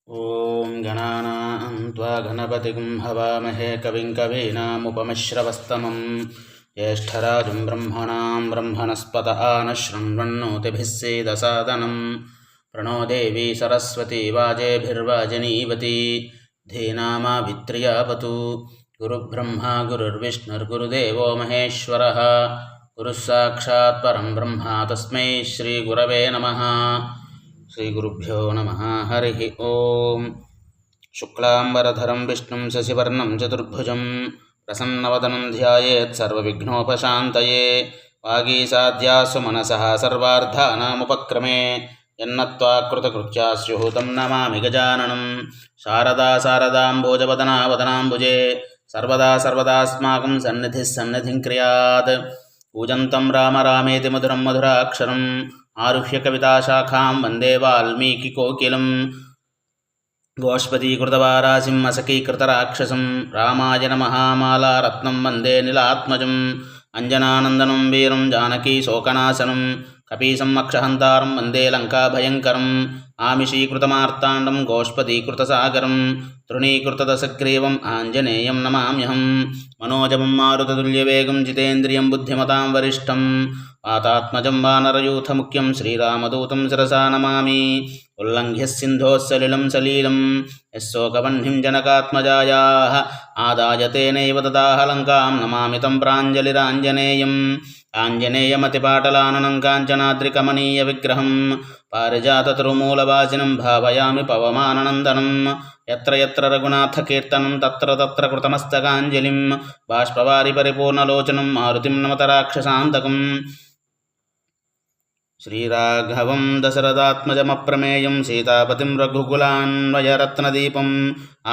ॐ गणानां त्वा गणपतिं हवामहे कविं कवीनामुपमश्रवस्तमं ज्येष्ठराजं ब्रह्मणां ब्रह्मणस्पत नः शृण्वन्नोतिभिः सीदसादनं प्रणो देवी सरस्वती वाजेभिर्वाजिनीवती धीनामावित्र्यावतु गुरुब्रह्मा गुरुर्विष्णुर्गुरुदेवो महेश्वरः गुरुः साक्षात् परं ब्रह्म तस्मै श्रीगुरवे नमः। श्रीगुरुभ्यो नमः। हरिः ओं। शुक्लाम्बरधरं विष्णुं शशिवर्णं चतुर्भुजं प्रसन्नवदनं ध्यायेत् सर्वविघ्नोपशान्तये वागीसाद्यासु मनसः सर्वार्थानामुपक्रमे यन्नत्वा कृतकृत्या स्युः तं नमामि गजाननं शारदा शारदाम्बोजवदना वदनाम्बुजे सर्वदा सर्वदास्माकं सन्निधिः सन्निधिं क्रियात् पूजन्तं राम रामेति मधुरं मधुराक्षरम् आरुह्य कविताशाखां वन्दे वाल्मीकिकोकिलं गोष्पदीकृतवारासिं असकीकृतराक्षसं रामायण महामालारत्नं वन्दे नीलात्मजम् अञ्जनानन्दनं वीरं जानकीशोकनाशनं कपीसमक्षहन्तारं वन्दे लङ्काभयङ्करम् आमिषीकृतमार्ताण्डं गोष्पदीकृतसागरं तृणीकृतदशग्रीवम् आञ्जनेयं नमाम्यहं मनोजवं मारुततुल्यवेगं जितेन्द्रियं बुद्धिमतां वरिष्ठं वातात्मजं वानरयूथमुख्यं श्रीरामदूतं शिरसा नमामि उल्लङ्घ्य सिन्धोः सलिलं सलीलं यस्सोकवह्निं जनकात्मजायाः आदाय तेनैव ददाह लङ्कां नमामि तं प्राञ्जलिराञ्जनेयम् आञ्जनेयमतिपाटलाननं काञ्चनाद्रिकमनीयविग्रहं पारिजाततरुमूलवासिनं भावयामि पवमाननन्दनं यत्र यत्र रघुनाथकीर्तनं तत्र तत्र कृतमस्तकाञ्जलिं बाष्पवारि परिपूर्णलोचनं मारुतिं नमत राक्षसान्तकम् श्रीराघवं दशरथात्मजमप्रमेयं सीतापतिं रघुकुलान्वयरत्नदीपम्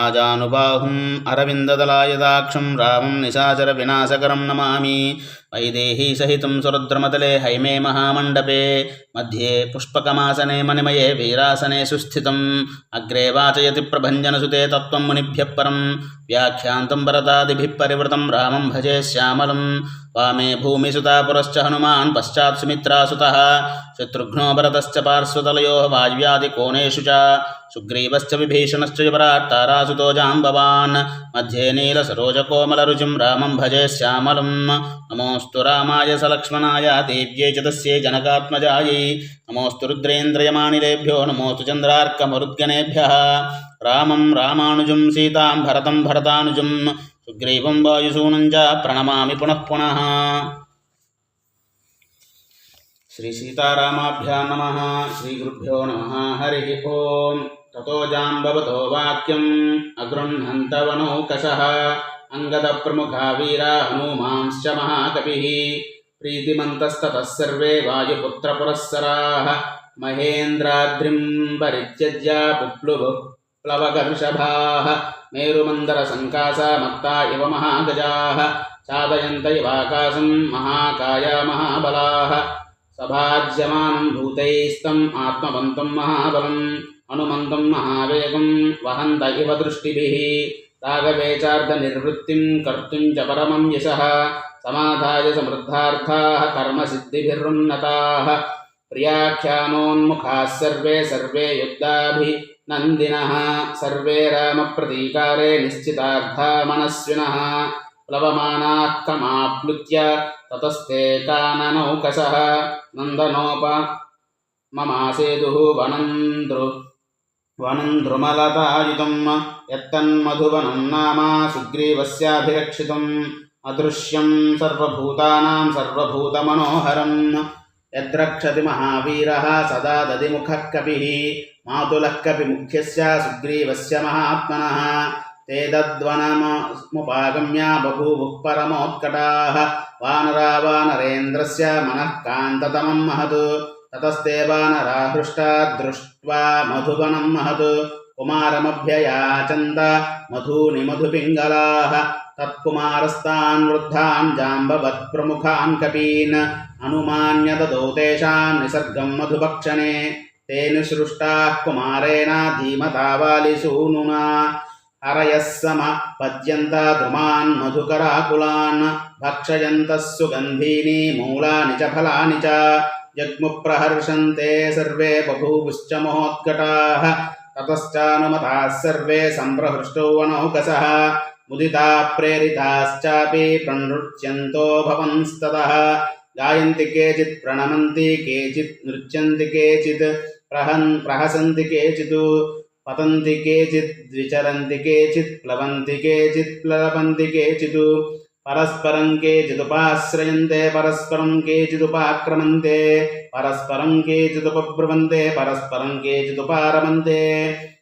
आजानुबाहुम् अरविन्ददलायदाक्षं रामं निशाचरविनाशकरं नमामि वैदेहीसहितं सुरुद्रमतले हैमे महामण्डपे मध्ये पुष्पकमासने मणिमये वीरासने सुस्थितम् अग्रे वाचयति प्रभञ्जनसुते तत्त्वं मुनिभ्यः परं व्याख्यान्तं भरतादिभिः परिवृतं रामं भजे श्यामलं वामे भूमिसुता पुरश्च हनुमान् पश्चात् सुमित्रासुतः शत्रुघ्नो भरतश्च पार्श्वतलयोः वायव्यादिकोणेषु च सुग्रीवश्च विभीषणश्च युवराट् तारासुतो जाम्बवान् मध्ये नीलसरोजकोमलरुचिं रामं भजे श्यामलं नमोऽस्तु रामाय सलक्ष्मणाय देव्यै च तस्यै जनकात्मजायै नमोऽस्तु रुद्रेन्द्रयमानिलेभ्यो नमोऽस्तु चन्द्रार्कमरुद्गणेभ्यः रामं रामानुजं सीतां भरतं भरतानुजं सुग्रीवं वायुसूनं च प्रणमामि पुनः पुनः। श्री सीतारामाभ्यां नमः। श्रीगुरुभ्यो नमः। हरिः ओं। ततो जाम्बवतो वाक्यम् अगृह्णन्तवनौकशः अङ्गदप्रमुखा वीरा हनूमांश्च महाकविः प्रीतिमन्तस्ततः सर्वे वायुपुत्रपुरःसराः महेन्द्राद्रिं परित्यज्य पुप्लुप्लवगर्षभाः मेरुमन्दरसङ्कासा मत्ता इव महागजाः चादयन्त इवाकाशं महाकाया महाबलाः सभाज्यमानं भूतैस्तम् आत्मवन्तं महाबलम् हनुमन्तं महावेगं वहन्त इव दृष्टिभिः राघवे चार्धनिर्वृत्तिं कर्तुं च परमं यशः समाधाय समृद्धार्थाः कर्मसिद्धिभिरुन्नताः प्रियाख्यानोन्मुखाः सर्वे सर्वे युद्धाभिनन्दिनः सर्वे रामप्रतीकारे निश्चितार्था मनस्विनः प्लवमानाः कमाप्लुत्य ततस्ते काननौकशः नन्दनोपममासेदुः वनं यत्तन्मधुवनं नाम सुग्रीवस्याभिरक्षितम् अदृश्यं सर्वभूतानां सर्वभूतमनोहरं यद्रक्षति महावीरः सदा दधिमुखः कपिः मातुलः कपिमुख्यस्य सुग्रीवस्य महात्मनः ते तद्वनमुपागम्य बभूवुः परमोत्कटाः वानरा वानरेन्द्रस्य मनः कान्ततमं महत् ततस्ते वानरा हृष्टा दृष्ट्वा मधुवनं महत् कुमारमभ्ययाचन्त मधूनि मधुपिङ्गलाः तत्कुमारस्तान् वृद्धान् जाम्बवत्प्रमुखान् कपीन् अनुमान्य ददौ तेषां निसर्गं मधुभक्षणे ते निसृष्टाः कुमारेण धीमता वालिसूनुना हरयः समपद्यन्त द्रुमान् मधुकराकुलान् भक्षयन्तः सुगन्धीनि मूलानि च फलानि च जग्मुप्रहर्षन्ते सर्वे बभूवुश्च महोत्कटाः ततश्चानुमताः सर्वे सम्प्रहृष्टो वनौकसः मुदिताः प्रेरिताश्चापि प्रणृत्यन्तो भवंस्ततः गायन्ति केचित् प्रणमन्ति केचित् नृत्यन्ति केचित् प्रहसन्ति केचित् पतन्ति केचित् विचरन्ति केचित् प्लवन्ति केचित् प्लवन्ति केचित् परस्परं केचिदुपाश्रयन्ते परस्परं केचिदुपाक्रमन्ते परस्परं केचिदुपब्रुवन्ते परस्परं केचिदुपारमन्ते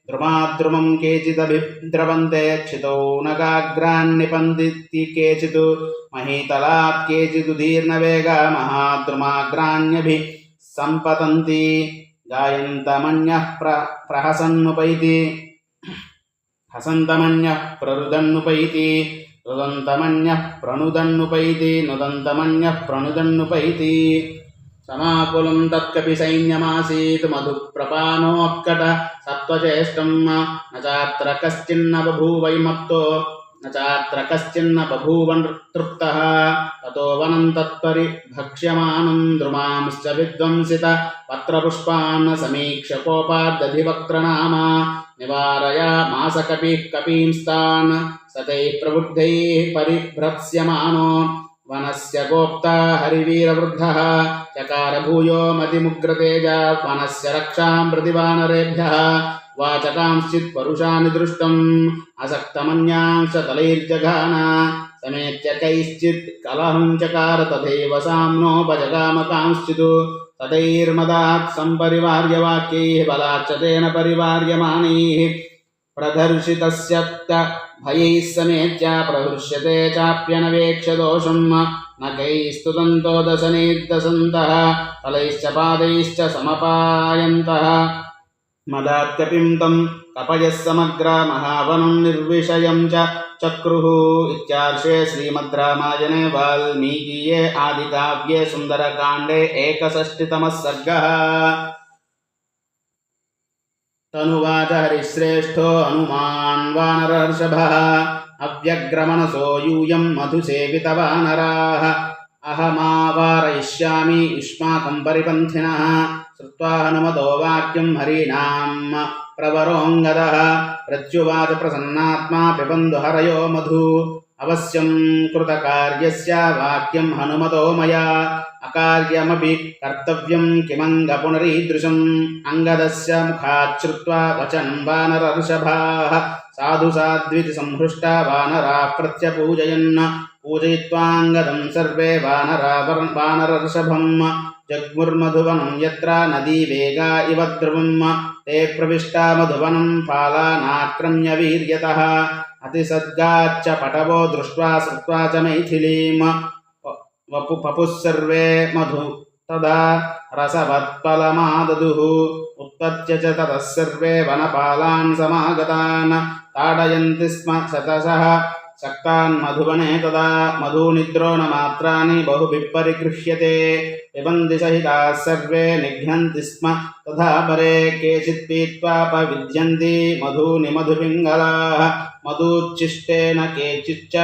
द्रुमाद्रुमं केचिदभिद्रवन्ते क्षितौ नगाग्रान्निपन्दिति केचित् महीतलात् केचिदुदीर्णवेगा महाद्रुमाग्राण्यभिः सम्पतन्ति गायन्तमन्यः प्रहसन्नुपैति हसन्तमन्यः प्ररुदन्नुपैति रुदन्तमन्यः प्रणुदन्नुपैति नुदन्तमन्यः प्रणुदन्नुपैति समाकुलं तत्कपि सैन्यमासीत् मधुप्रपानोऽक्कट सत्त्वचेष्टं न चात्र कश्चिन्न बभूवैमत्तो न चात्र कश्चिन्न बभूव तृप्तः ततो वनं तत्परिभक्ष्यमानं द्रुमांश्च विध्वंसित पत्रपुष्पान् समीक्ष्य कोपादधिवक्त्रनामा निवारयामास कपींस्तान् सतैः प्रबुद्धैः परिभ्रत्स्यमानो वनस्य गोप्ता हरिवीरवृद्धः चकार भूयो मतिमुग्रतेजा वनस्य रक्षां प्रतिवानरेभ्यः वाचकांश्चित् परुषानि दृष्टम् असक्तमन्यांश्च तलैर्जघान समेत्य कैश्चित् कलहं चकार तथैव साम्नोपजगामकांश्चित् तदैर्मदात् सम्परिवार्य वाक्यैः बलाच्च तेन परिवार्यमाणैः प्रदर्शितस्य भयैः समेत्य प्रहृष्यते चाप्यनवेक्ष दोषं न कैस्तुतन्तो दशनैर्दशन्तः फलैश्च पादैश्च समपायन्तः मदात्कपिं तं कपयः समग्र महावनं निर्विषयं च चक्रुः इत्यार्षे श्रीमद्रामायणे वाल्मीकीये आदिकाव्ये सुन्दरकाण्डे 61तमः सर्गः। तनुवाच हरिश्रेष्ठो हनुमान् वानरर्षभः अव्यग्रमनसो यूयं मधुसेवितवानराः अहमावारयिष्यामि युष्माकं परिपन्थिनः श्रुत्वा हनुमतो वाक्यं हरीणां प्रवरोऽङ्गदः प्रत्युवाच प्रसन्नात्मा पिबन्धु हरयो मधु अवश्यं कृतकार्यस्य वाक्यं हनुमतो मया अकार्यमपि कर्तव्यं किमङ्गपुनरीदृशम् अङ्गदस्य मुखात् श्रुत्वा वचनं वानरर्षभाः साधु साध्विति संहृष्टा वानराः प्रत्यपूजयन् पूजयित्वाङ्गदं सर्वे वानरर्षभं जग्मुर्मधुवनं यत्र नदी वेगा इव ध्रुवं ते प्रविष्टा मधुवनं फालानाक्रम्य वीर्यतः अतिसद्गाच्च पटवो दृष्ट्वा श्रुत्वा च मैथिलीं पपुः सर्वे मधु तदा रसवत्फलमाददुः उत्पत्य च ततः सर्वे वनपालान् समागतान् ताडयन्ति स्म शतशः शक्तान् मधुवने तदा मधुनिद्रो न मात्राणि बहुभिः परिगृह्यते पिबन्ति सहिताः सर्वे निघ्नन्ति स्म तथा परे केचित् पीत्वापविद्यन्ति मधूनि मधुपिङ्गलाः मधुच्छिष्टेन केचिच्च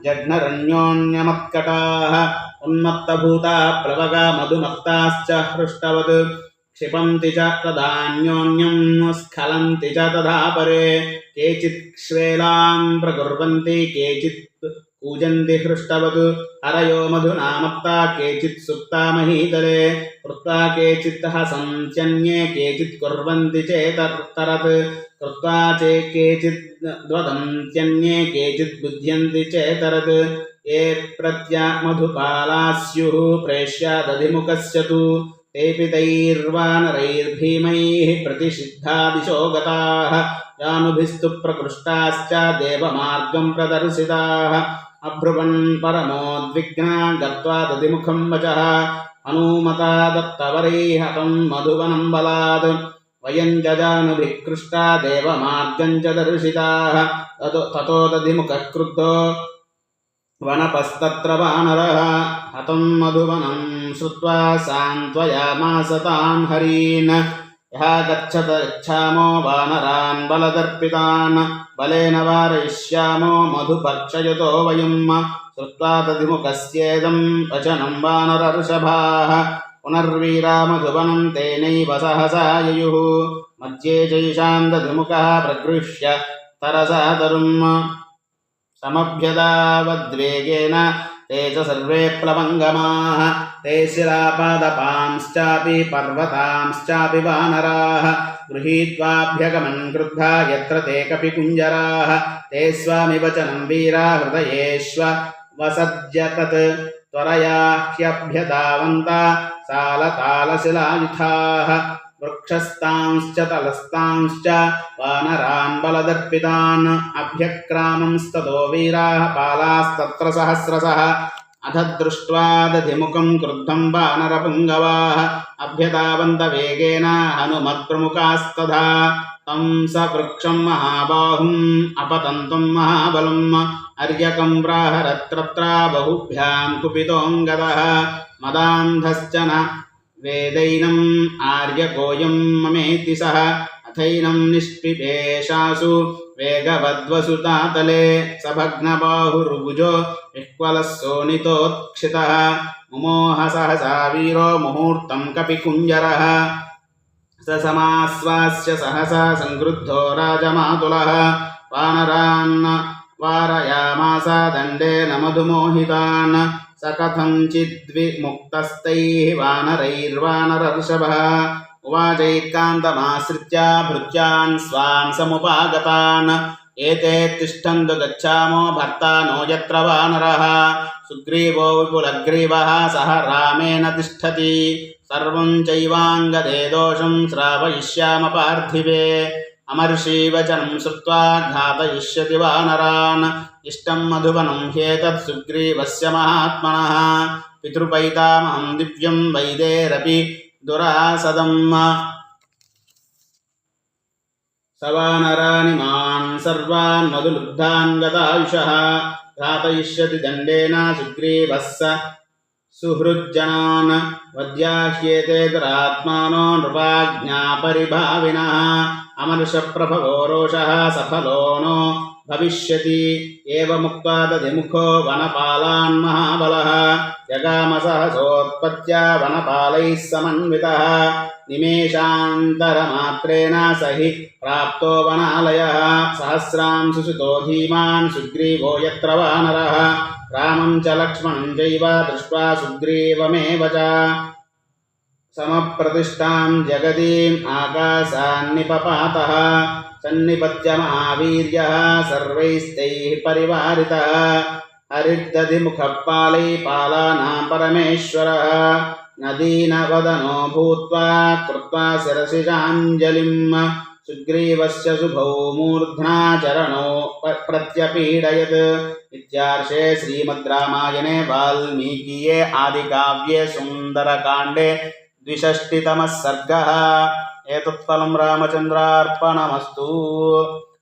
जघ्नरन्योन्यमत्कटाः उन्मत्तभूता प्लवगा मधुमत्ताश्च हृष्टवत् क्षिपन्ति च तदान्योन्यं स्खलन्ति च तथा परे केचित् श्वेलां प्रकुर्वन्ति केचित् कूजन्ति हृष्टवत् हरयो मधुना मत्ता केचित् सुप्ता महीतले कृत्वा केचित् हसन्त्यन्ये केचित् कुर्वन्ति चेतरत् कृत्वा केचित् द्वदन्त्यन्ये केचित् बुध्यन्ति चेतरत् ये प्रत्यामधुपाला स्युः प्रेष्यादधिमुखस्य तु तेऽपि तैर्वानरैर्भीमैः प्रतिषिद्धादिशो गताः जानुभिस्तु प्रकृष्टाश्च देवमार्गं प्रदर्शिताः अब्रुवन् परमोद्विग्ना गत्वा दधिमुखं वचः हनूमता दत्तवरैः हतं मधुवनं बलात् वयं जजानुभिः कृष्टा देवमार्गं च दर्शिताः ततो दधिमुखः क्रुद्धो वनपस्तत्र वानरः हतं मधुवनं श्रुत्वा सान्त्वयामास तान् हरीन् यः गच्छामो वानरान् बलदर्पितान् बलेन वारयिष्यामो मधुभक्षयतो वयं श्रुत्वा तदिमुखस्येदं वचनं वानरर्षभाः पुनर्वीरा मधुवनं तेनैव सहसा ययुः मध्ये चैषां दधिमुखः प्रगृह्य तरसा तरुं समभ्यदावद्वेगेन ते च सर्वे प्लवङ्गमाः ते शिलापादपांश्चापि पर्वतांश्चापि वानराः गृहीत्वाभ्यगमन् क्रुद्धा यत्र ते कपिकुञ्जराः ते स्वामि वचनं वीरा हृदयेष्वसद्यतत् त्वरया ह्यभ्यधावन्ता सालतालशिलायुधाः वृक्षस्तांश्च तलस्तांश्च वानरान् बलदर्पितान् अभ्यक्रामंस्ततो वीराः पालास्तत्र सहस्रशः अथ दृष्ट्वा दधिमुखं क्रुद्धं वानरपुङ्गवाः अभ्यधावन्त वेगेन हनुमत्प्रमुखास्तथा तं सवृक्षं महाबाहुम् अपतन्तं महाबलम् अर्यकं प्राहरत्रत्र बहुभ्यां कुपितोऽङ्गदः मदान्धश्च न वेदैनम् आर्यकोऽयं ममेति सः अथैनं निष्पिपेशासु वेगवद्वसुतातले सभग्नबाहुर्भुजो विह्वलः सोनितोत्क्षितः मुमोह सहसा वीरो मुहूर्तं कपिकुञ्जरः स समाश्वास्य सहसा संक्रुद्धो राजमातुलः वानरान् वारयामास दण्डेन मधुमोहितान् स कथञ्चिद्विमुक्तस्तैः वानरैर्वानरर्षभः उवाचैकान्तमाश्रित्य भृत्यान् स्वान् समुपागतान् एते तिष्ठन्तु गच्छामो भर्ता नो यत्र वानरः सुग्रीवो विपुलग्रीवः सह रामेण तिष्ठति सर्वं चैवाङ्गदे दोषं श्रावयिष्याम पार्थिवे अमर्षि वचनं श्रुत्वा घातयिष्यति वानरान् इष्टं मधुवनं ह्येतत् सुग्रीवस्य महात्मनः पितृपैतामहं दिव्यं वैदेरपि दुरासदम् स वानरानिमान् सर्वान् मधुलुब्धान् गतायुषः घातयिष्यति दण्डेन सुग्रीवः सुहृज्जनान् वध्याह्येते दुरात्मानो नृपाज्ञापरिभाविनः अमर्षप्रभवो रोषः सफलो नो भविष्यति एवमुक्त्वा दधिमुखो वनपालान् महाबलः जगाम सहसोत्पत्त्या वनपालैः समन्वितः निमेषान्तरमात्रेण स हि प्राप्तो वनालयः सहस्रांशु सुतो धीमान् सुग्रीवो यत्र वानरः रामं च लक्ष्मणं चैव दृष्ट्वा सुग्रीवमेव च समप्रतिष्ठां जगदीम् आकाशान्निपपातः सन्निपत्य महावीर्यः सर्वैस्तैः परिवारितः हरिर्दधिमुखः पालैः पालानां परमेश्वरः नदीनवदनो भूत्वा कृत्वा शिरसिजाञ्जलिम् सुग्रीवस्य शुभौ मूर्ध्ना चरणौ प्रत्यपीडयत्। इत्यार्षे श्रीमद् रामायणे वाल्मीकीये आदिकाव्ये सुन्दरकाण्डे 62तमः सर्गः। एतत्फलं रामचन्द्रार्पणमस्तु।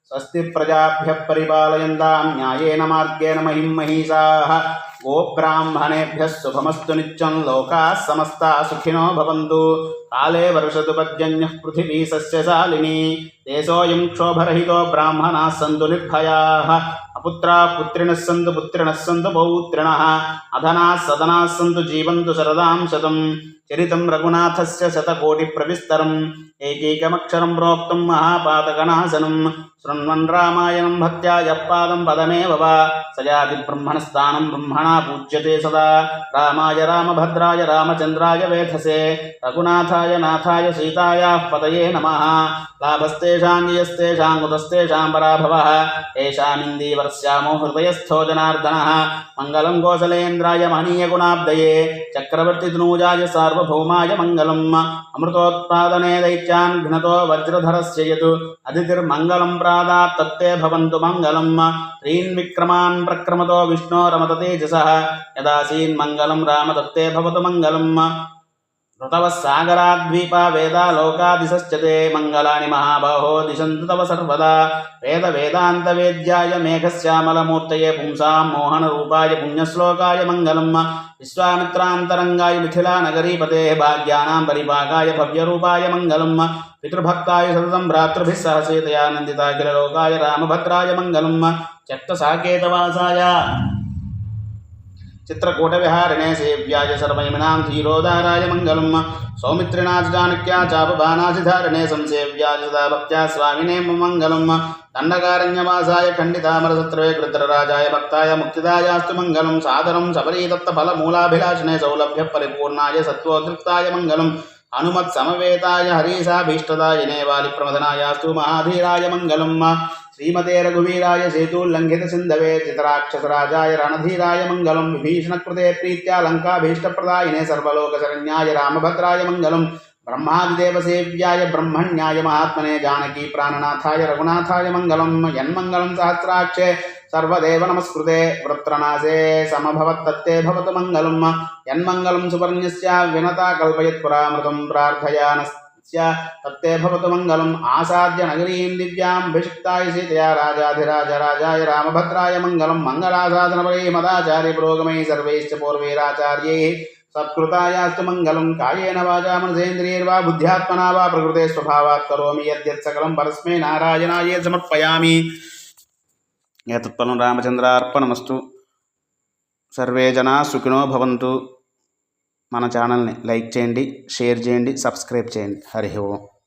स्वस्ति प्रजाभ्यः परिपालयन्तां न्यायेन मार्गेण महिं महिषाः। गोब्राह्मणेभ्यः शुभमस्तु नित्यं। लोकाः समस्ताः सुखिनो भवन्तु। काले वर्षतु पर्जन्यः पृथिवी सस्यशालिनी। देशोऽयं क्षोभरहितो ब्राह्मणाः सन्तु निर्भयाः। अपुत्राः पुत्रिणः सन्तु पुत्रिणः सन्तु पौत्रिणः। अधनाः सदनाः सन्तु जीवन्तु शरदां शतम्। चरितं रघुनाथस्य शतकोटिप्रविस्तरम्। एकैकमक्षरं प्रोक्तं महापातकनाशनं। शृण्वन् रामायणं भक्त्या यः पादं पदमेव वा स याति ब्रह्मणस्थानं। ब्रह्मणा पूज्यते सदा। रामाय रामभद्राय रामचन्द्राय वेधसे। रघुनाथाय नाथाय सीतायाः पतये नमः। लाभस्तेषां यस्तेषां कुतस्तेषां पराभवः। येषामिन्दीवर्ष्यामो हृदयस्थो जनार्दनः। मङ्गलं कौसलेन्द्राय महनीयगुणाब्धये। चक्रवर्तितनूजाय सार्वभौमाय मङ्गलम्। अमृतोत्पादने दैत्यान् घ्नतो वज्रधरस्य यत्। अदितिर्मङ्गलं प्रादात् तत्ते भवन्तु मङ्गलम्। त्रीन् विक्रमान् प्रक्रमतो विष्णोरमत तेजसः। यदासीन्मङ्गलं राम तत्ते भवतु मङ्गलम्। ऋतवः सागराद्वीपा वेदा लोकादिशश्च ते। मङ्गलानि महाबाहो दिशन्तु तव सर्वदा। वेदान्तवेद्याय मेघश्यामलमूर्तये पुंसां मोहनरूपाय पुण्यश्लोकाय मङ्गलम्। विश्वामित्रान्तरङ्गाय मिथिलानगरीपतेः भाग्यानां परिपाकाय भव्यरूपाय मङ्गलम्। पितृभक्ताय सततं भ्रातृभिः सह सीतया नन्दिताखिललोकाय रामभद्राय मङ्गलम्। चक्तसाकेतवासाय चित्रकूटविहारिणे सेव्याय सर्वयमिनां धीरोदाराय मङ्गलं सौमित्रिणा च जानक्या चापबाणासिधारिणे संसेव्याय सदा भक्त्या स्वामिने मङ्गलं दण्डकारण्यवासाय खण्डितामरशत्रवे कृद्रराजाय भक्ताय मुक्तिदायास्तु मङ्गलं सादरं शबरीदत्तफलमूलाभिलाषिणे सौलभ्यपरिपूर्णाय सत्त्वोद्रिक्ताय मङ्गलं हनुमत्समवेताय हरीशाभीष्टदायिने वालिप्रमदनायास्तु महाधीराय मङ्गलं श्रीमते रघुवीराय सेतुल्लङ्घितसिन्धवे चितराक्षसराजाय रणधीराय मङ्गलं विभीषणकृते प्रीत्या लङ्काभीष्टप्रदायिने सर्वलोकशरण्याय रामभद्राय मङ्गलं ब्रह्मादिदेवसेव्याय ब्रह्मण्याय महात्मने जानकी प्राणनाथाय रघुनाथाय मङ्गलं यन्मङ्गलं सहस्राक्षे सर्वदेव नमस्कृते वृत्रनासे समभवत्तत्ते भवतु मङ्गलं यन्मङ्गलं सुवर्ण्यस्य विनता कल्पयत्पुरामृतं प्रार्थयानस्य तत्ते भवतु मङ्गलम् आसाद्य नगरीं दिव्यामभिषिक्ताय सीतया राजाधिराज राजाय रामभद्राय मङ्गलं मङ्गलासाधनपरैः मदाचार्य पुरोगमैः सर्वैश्च पूर्वैराचार्यैः सत्कृतायास्तु मङ्गलं कायेन वाचा मनसेन्द्रियैर्वा बुद्ध्यात्मना वा प्रकृते स्वभावात् करोमि यद्यत् सकलं परस्मै नारायणाय समर्पयामि। एतत्फलं रामचन्द्रार्पणमस्तु। सर्वे जनाः सुखिनो भवन्तु। మన ఛానల్ని లైక్ చేయండి, షేర్ చేయండి, సబ్స్క్రైబ్ చేయండి. హరి ఓం.